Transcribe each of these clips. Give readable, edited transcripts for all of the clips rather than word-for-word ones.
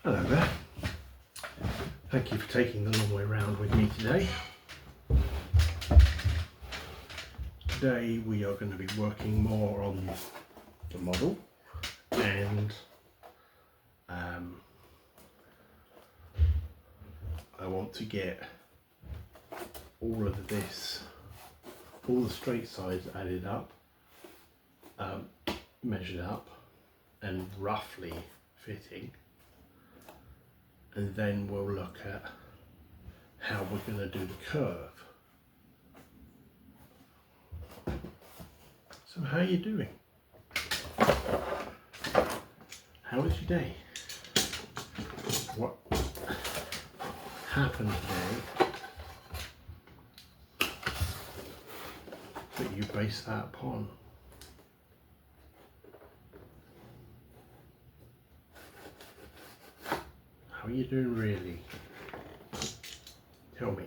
Hello there. Thank you for taking the long way round with me today. Today we are going to be working more on the model and I want to get all of this, all the straight sides added up, measured up and roughly fitting. And then we'll look at how we're going to do the curve. So how are you doing? How was your day? What happened today that you base that upon? How are you doing really? Tell me.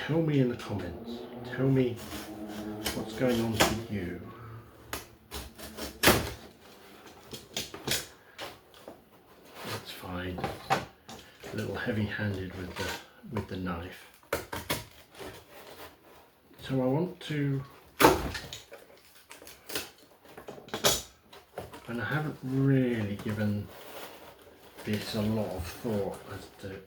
Tell me in the comments. Tell me what's going on for you. That's fine. A little heavy-handed with the knife. So I want to, and I haven't really given this a lot of thought as to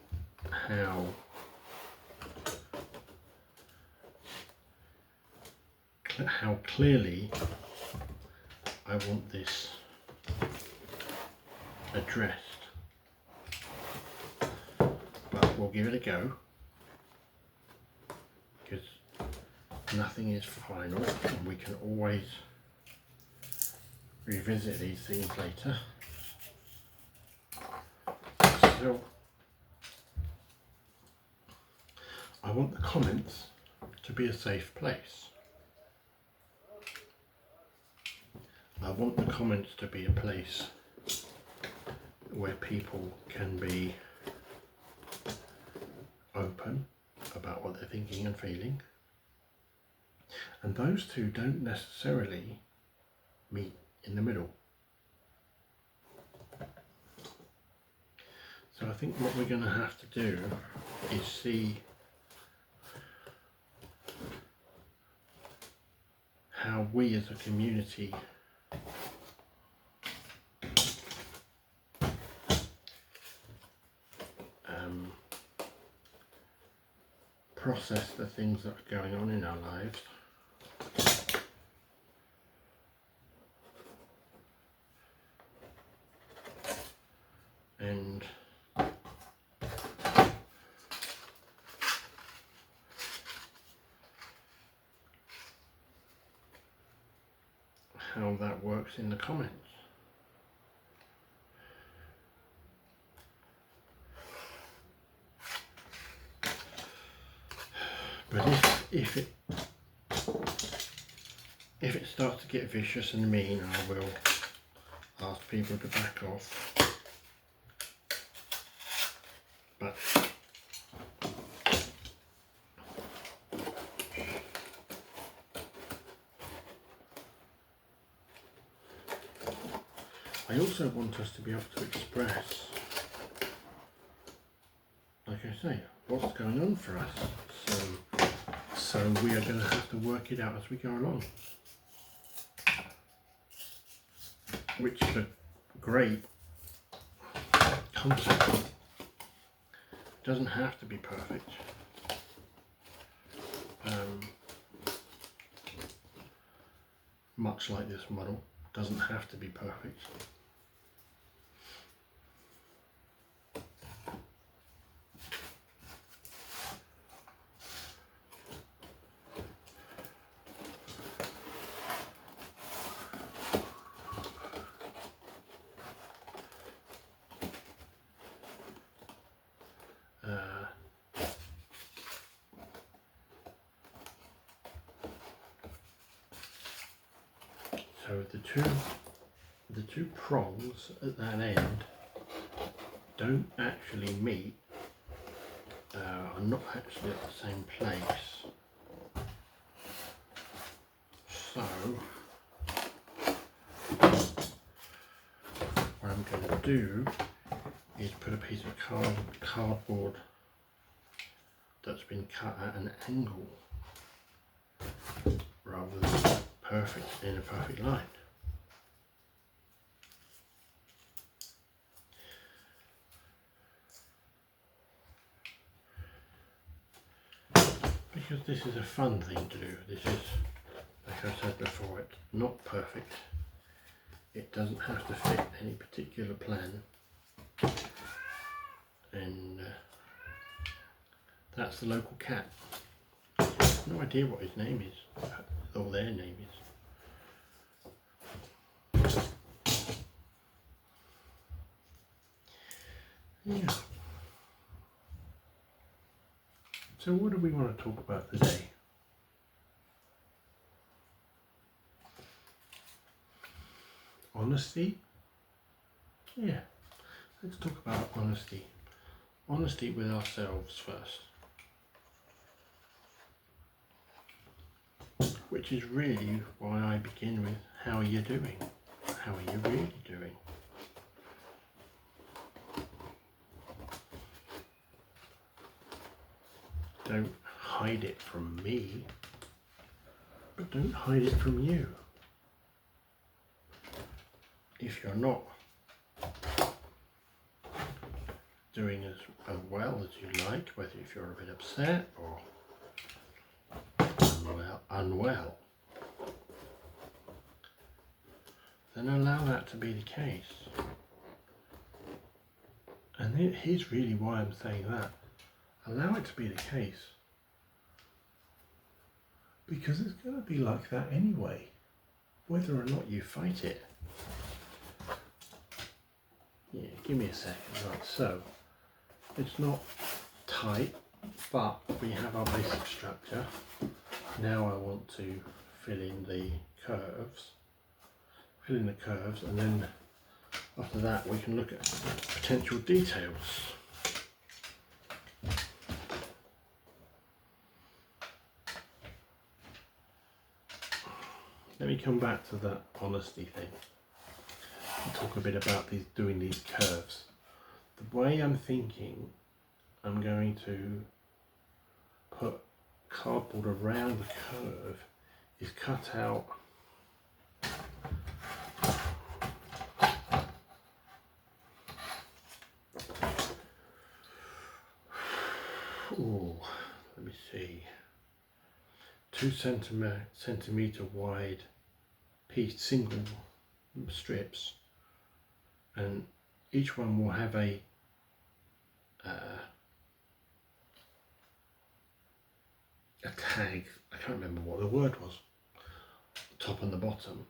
how clearly I want this addressed, but we'll give it a go because nothing is final and we can always revisit these things later. So I want the comments to be a safe place. I want the comments to be a place where people can be open about what they're thinking and feeling. And those two don't necessarily meet in the middle. So I think what we're going to have to do is see how we as a community process the things that are going on in our lives. And how that works in the comments. But if it starts to get vicious and mean, I will ask people to back off. But I also want us to be able to express, like I say, what's going on for us. So we are going to have to work it out as we go along. Which is a great concept. It doesn't have to be perfect. Much like this model, doesn't have to be perfect. So the two prongs at that end don't actually meet, are not actually at the same place. So do is put a piece of cardboard that's been cut at an angle rather than perfect in a perfect line. Because this is a fun thing to do. This is, like I said before, it's not perfect. It doesn't have to fit any particular plan. And that's the local cat. No idea what his name is, or their name is. Yeah. So what do we want to talk about today? Honesty? Yeah, let's talk about honesty. Honesty with ourselves first. Which is really why I begin with, how are you doing? How are you really doing? Don't hide it from me, but don't hide it from you. If you're not doing as well as you like, whether if you're a bit upset or unwell, then allow that to be the case. And here's really why I'm saying that. Allow it to be the case. Because it's going to be like that anyway, whether or not you fight it. Yeah, give me a second. Right, so it's not tight, but we have our basic structure. Now I want to fill in the curves, and then after that we can look at potential details. Let me come back to that honesty thing and talk a bit about doing these curves. The way I'm thinking, I'm going to put cardboard around the curve is cut out let me see, 2 centimeter wide piece, single strips, and each one will have a tag. I can't remember what the word was, the top and the bottom,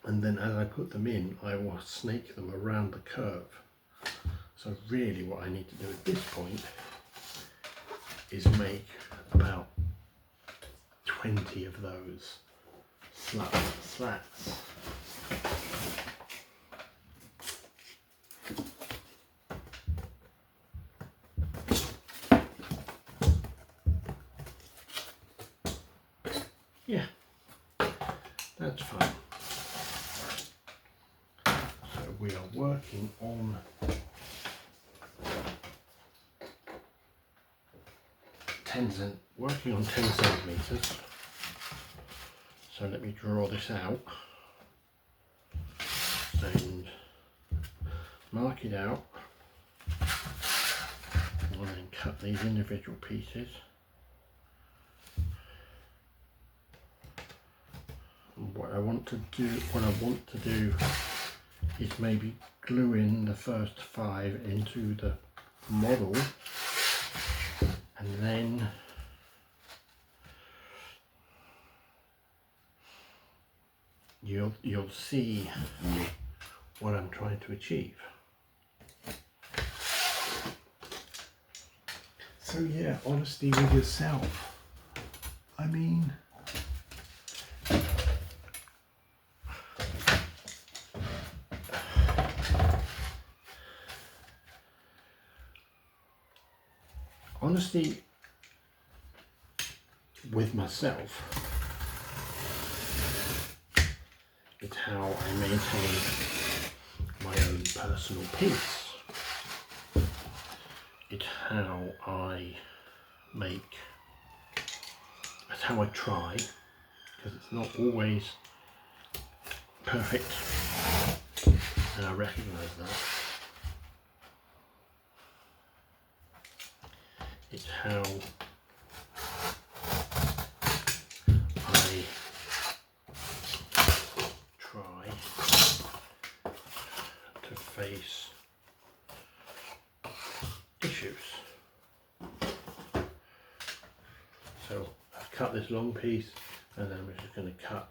and then as I put them in I will snake them around the curve. So really what I need to do at this point is make about 20 of those slats. Yeah, that's fine. So we are working on 10 centimeters. So let me draw this out and mark it out, and then cut these individual pieces. And what I want to do is maybe glue in the first 5 into the model, and then you'll see what I'm trying to achieve. So yeah, honesty with yourself. I mean, honesty with myself is how I maintain my own personal peace. It's how I make, it's how I try, because it's not always perfect, and I recognise that. It's how I try to face issues. So I've cut this long piece, and then we're just going to cut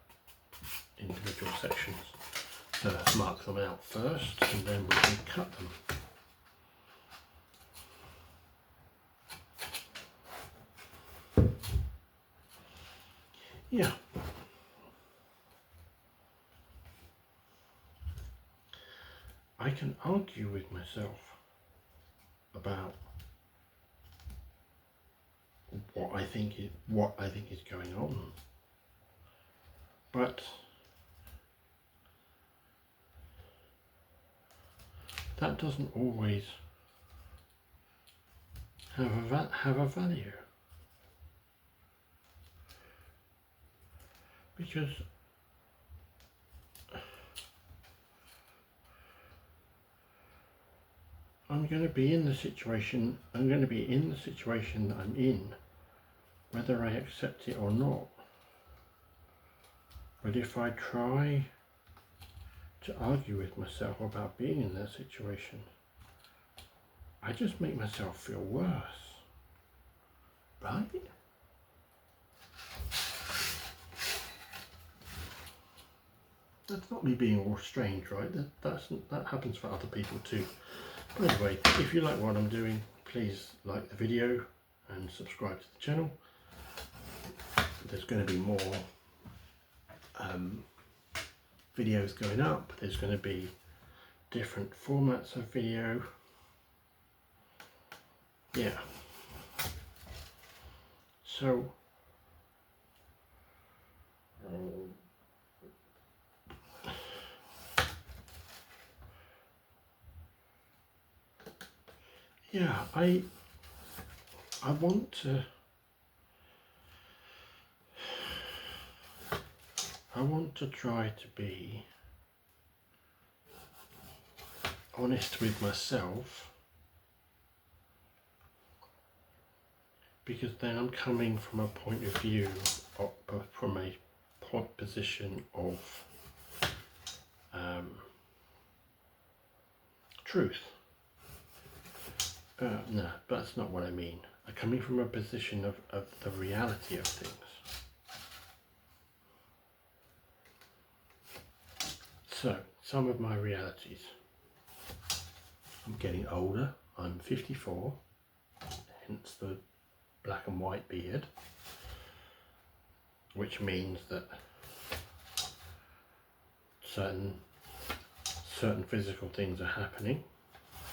individual sections. So let's mark them out first, and then we can cut them. Yeah. I can argue with myself about what I think is going on, but that doesn't always have a value, because I'm going to be in the situation that I'm in, whether I accept it or not. But if I try to argue with myself about being in that situation, I just make myself feel worse, right? That's not me being all strange, right? That happens for other people too. But anyway, if you like what I'm doing, please like the video and subscribe to the channel. There's going to be more videos going up. There's going to be different formats of video. Yeah. So yeah, I want to try to be honest with myself, because then I'm coming from a point of view, from a position of truth. No, that's not what I mean. I'm coming from a position of the reality of things. So, some of my realities. I'm getting older. I'm 54, hence the black and white beard, which means that certain physical things are happening,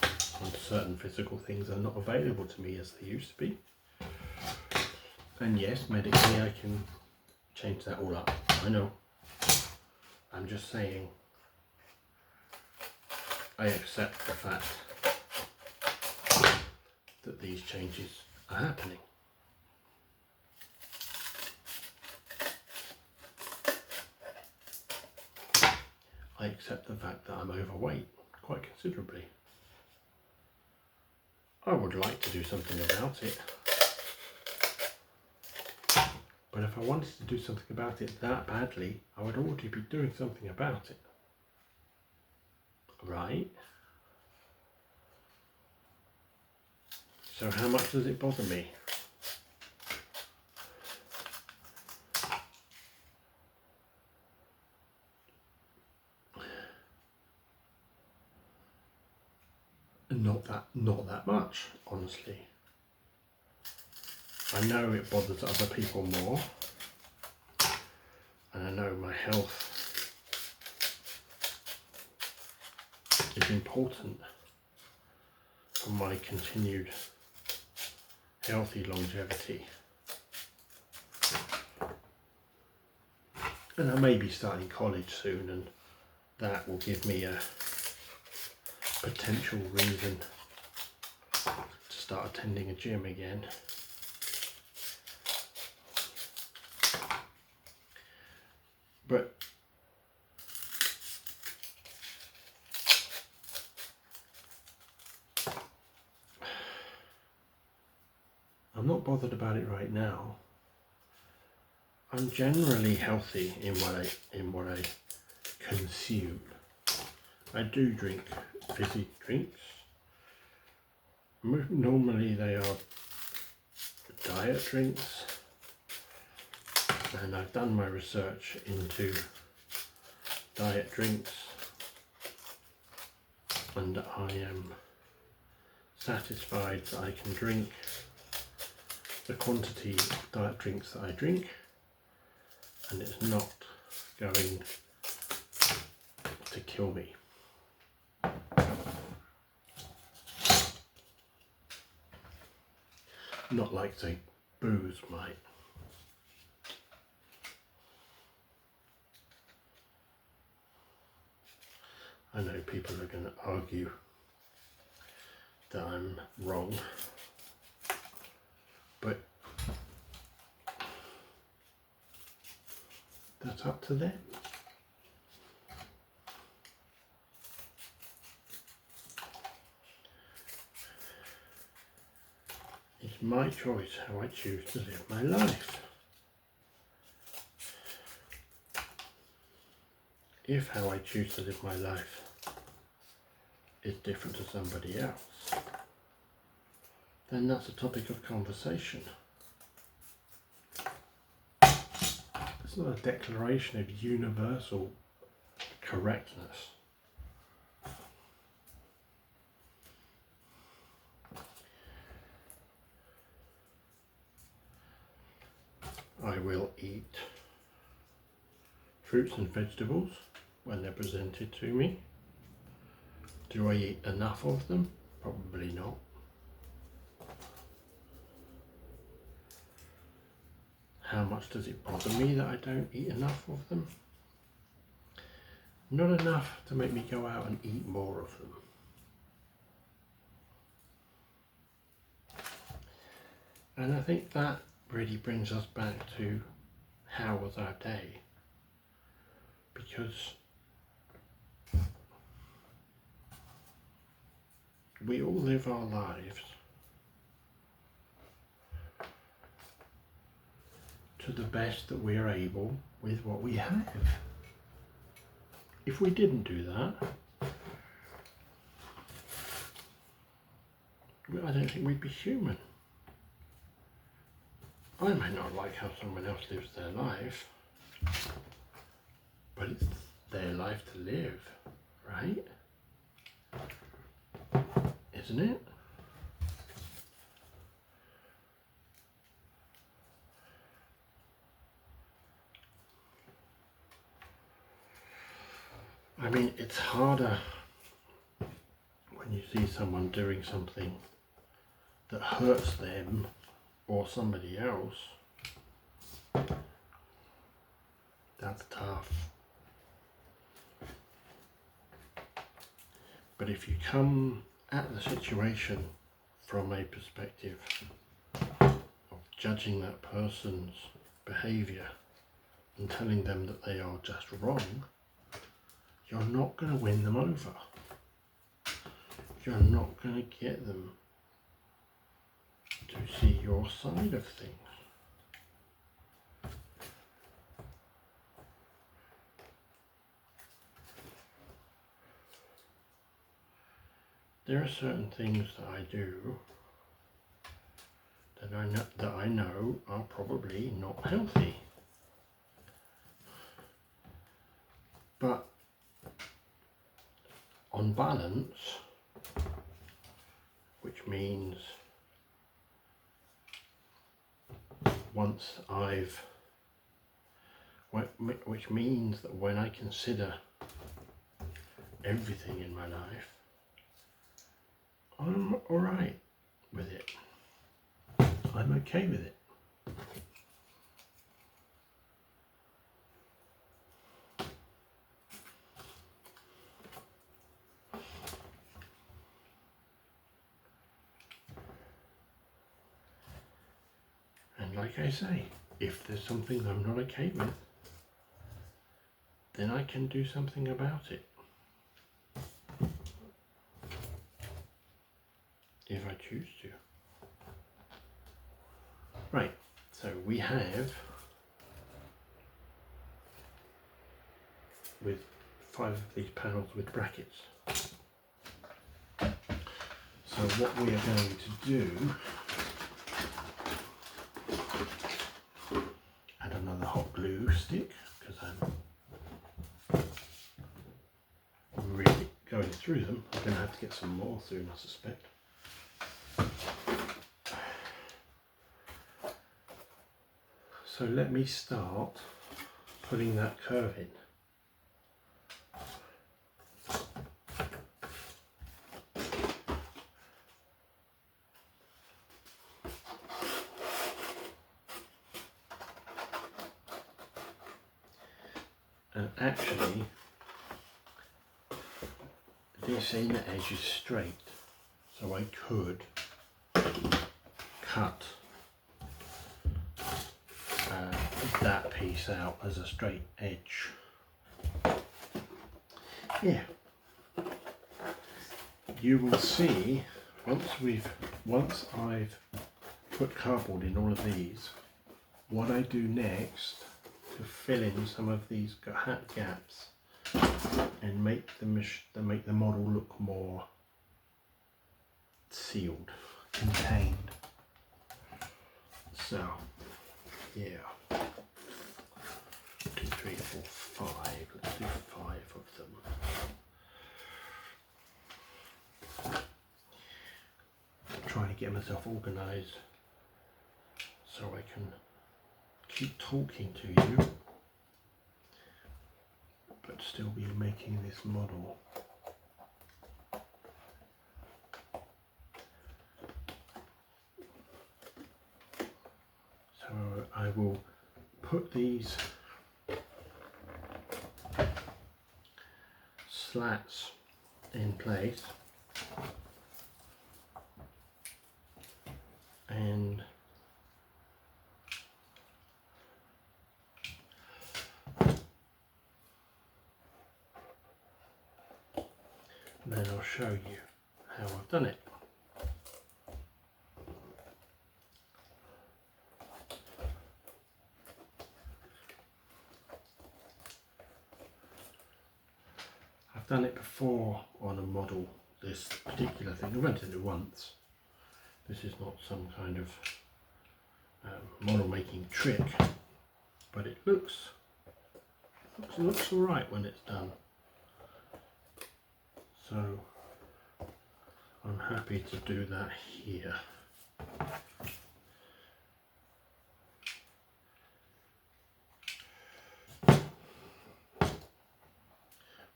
and certain physical things are not available to me as they used to be. And yes, medically I can change that all up. I know. I'm just saying I accept the fact that these changes are happening. I accept the fact that I'm overweight quite considerably. I would like to do something about it. But if I wanted to do something about it that badly, I would already be doing something about it. Right? So how much does it bother me? Not that much, honestly. I know it bothers other people more, and I know my health is important for my continued healthy longevity. And I may be starting college soon, and that will give me a potential reason to start attending a gym again. But I'm not bothered about it right now. I'm generally healthy in what I consume. I do drink fizzy drinks. Normally they are diet drinks, and I've done my research into diet drinks, and I am satisfied that I can drink the quantity of diet drinks that I drink, and it's not going to kill me. Not like, say, booze might. I know people are going to argue that I'm wrong, but that's up to them. It's my choice how I choose to live my life. If how I choose to live my life is different to somebody else, then that's a topic of conversation. It's not a declaration of universal correctness. I will eat fruits and vegetables when they're presented to me. Do I eat enough of them? Probably not. How much does it bother me that I don't eat enough of them? Not enough to make me go out and eat more of them. And I think that really brings us back to how was our day? Because we all live our lives to the best that we are able with what we have. If we didn't do that, I don't think we'd be human. I may not like how someone else lives their life, but it's their life to live, right? Isn't it? I mean, it's harder when you see someone doing something that hurts them or somebody else. That's tough. But if you come at the situation from a perspective of judging that person's behaviour and telling them that they are just wrong, you're not going to win them over. You're not going to get them to see your side of things. There are certain things that I do that I know are probably not healthy. But on balance, which means which means that when I consider everything in my life, I'm alright with it. I'm okay with it. like I say, if there's something I'm not okay with, then I can do something about it. If I choose to. Right, so we have, with 5 of these panels with brackets. So what we are going to do, add another hot glue stick, because I'm really going through them. I'm going to have to get some more soon, I suspect. So let me start putting that curve in. And actually, this inner edge is straight, so I could cut that piece out as a straight edge. Yeah, you will see once I've put cardboard in all of these, what I do next to fill in some of these gaps and make the model look more sealed, contained. So yeah, 2, 3, 4, 5. Let's do 5 of them. I'm trying to get myself organised so I can keep talking to you, but still be making this model. So I will put these slats in place and then I'll show you how I've done it. I've done it before on a model, this particular thing. I've rented it once. This is not some kind of model making trick, but it looks all right when it's done. So I'm happy to do that here.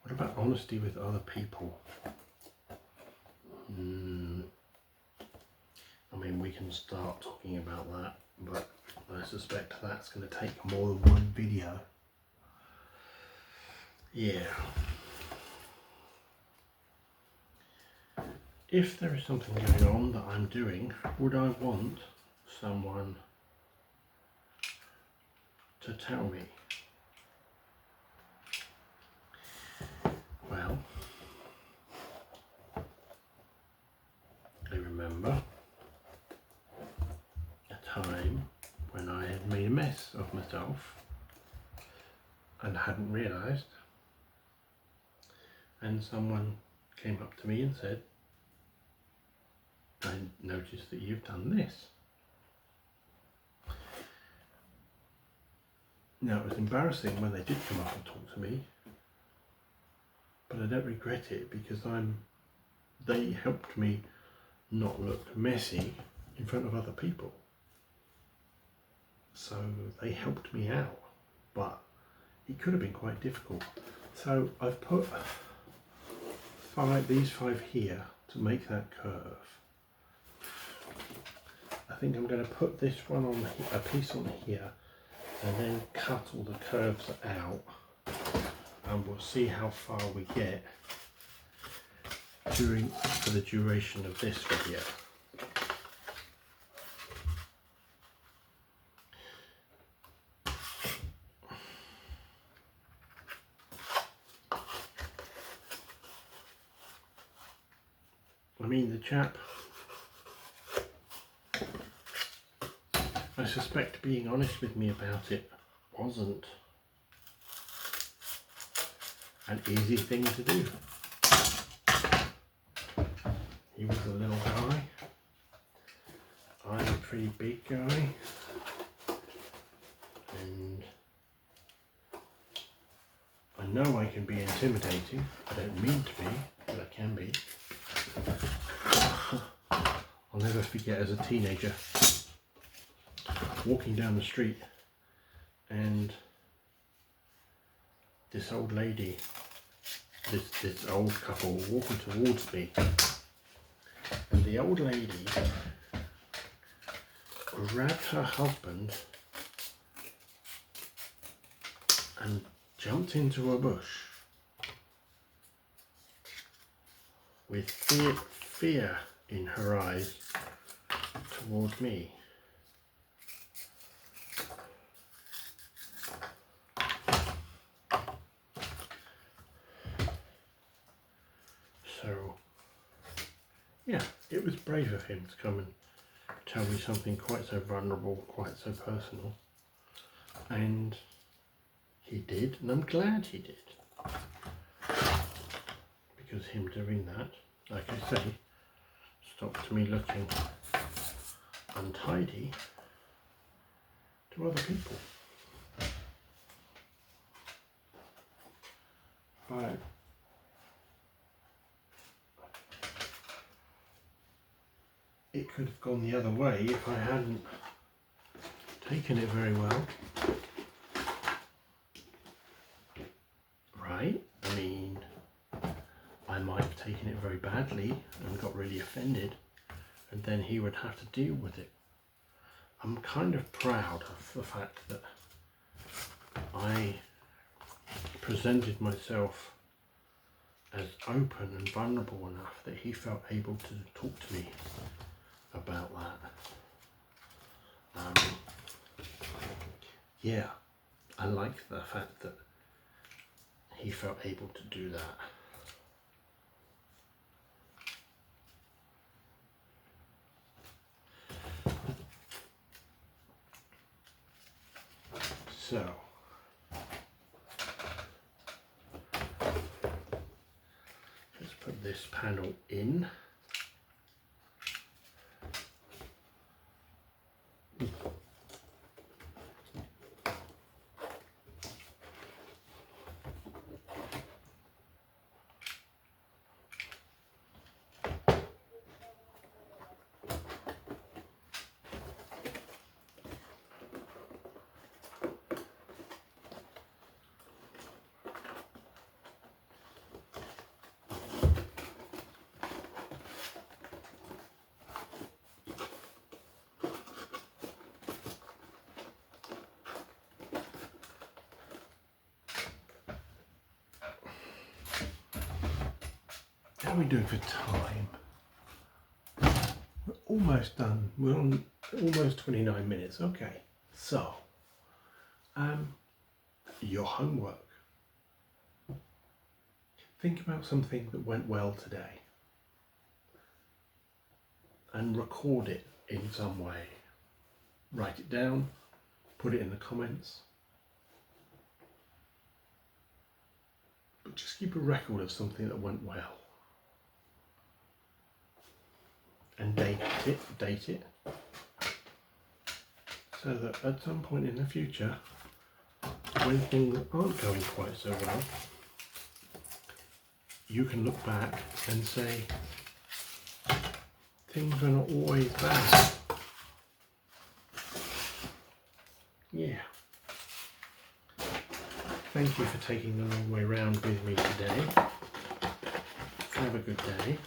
What about honesty with other people? I mean, we can start talking about that, but I suspect that's going to take more than one video. Yeah. If there is something going on that I'm doing, would I want someone to tell me? Well, I remember a time when I had made a mess of myself and hadn't realised, and someone came up to me and said, I noticed that you've done this. Now, it was embarrassing when they did come up and talk to me, but I don't regret it because they helped me not look messy in front of other people. So they helped me out, but it could have been quite difficult. So I've put these 5 here to make that curve. I think I'm going to put this one on a piece on here and then cut all the curves out, and we'll see how far we get for the duration of this video. I mean, the chap, I suspect being honest with me about it wasn't an easy thing to do. He was a little guy, I'm a pretty big guy, and I know I can be intimidating. I don't mean to be, but I can be. I'll never forget as a teenager walking down the street and this old lady, this old couple walking towards me, and the old lady grabbed her husband and jumped into a bush with fear in her eyes towards me. So, yeah, it was brave of him to come and tell me something quite so vulnerable, quite so personal. And he did, and I'm glad he did. Because him doing that, like I say, stopped me looking untidy to other people. Right. It could have gone the other way if I hadn't taken it very well. Right? I mean, I might have taken it very badly and got really offended, and then he would have to deal with it. I'm kind of proud of the fact that I presented myself as open and vulnerable enough that he felt able to talk to me about that. Yeah, I like the fact that he felt able to do that. So, let's put this panel in. How are we doing for time? We're almost done. We're on almost 29 minutes. Okay, so your homework. Think about something that went well today and record it in some way. Write it down, put it in the comments, but just keep a record of something that went well. And date it, so that at some point in the future, when things aren't going quite so well, you can look back and say, things were not always bad. Yeah. Thank you for taking the long way round with me today. Have a good day.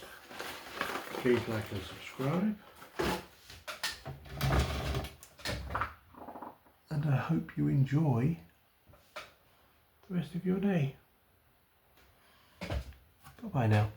Please like and subscribe. And I hope you enjoy the rest of your day. Bye-bye now.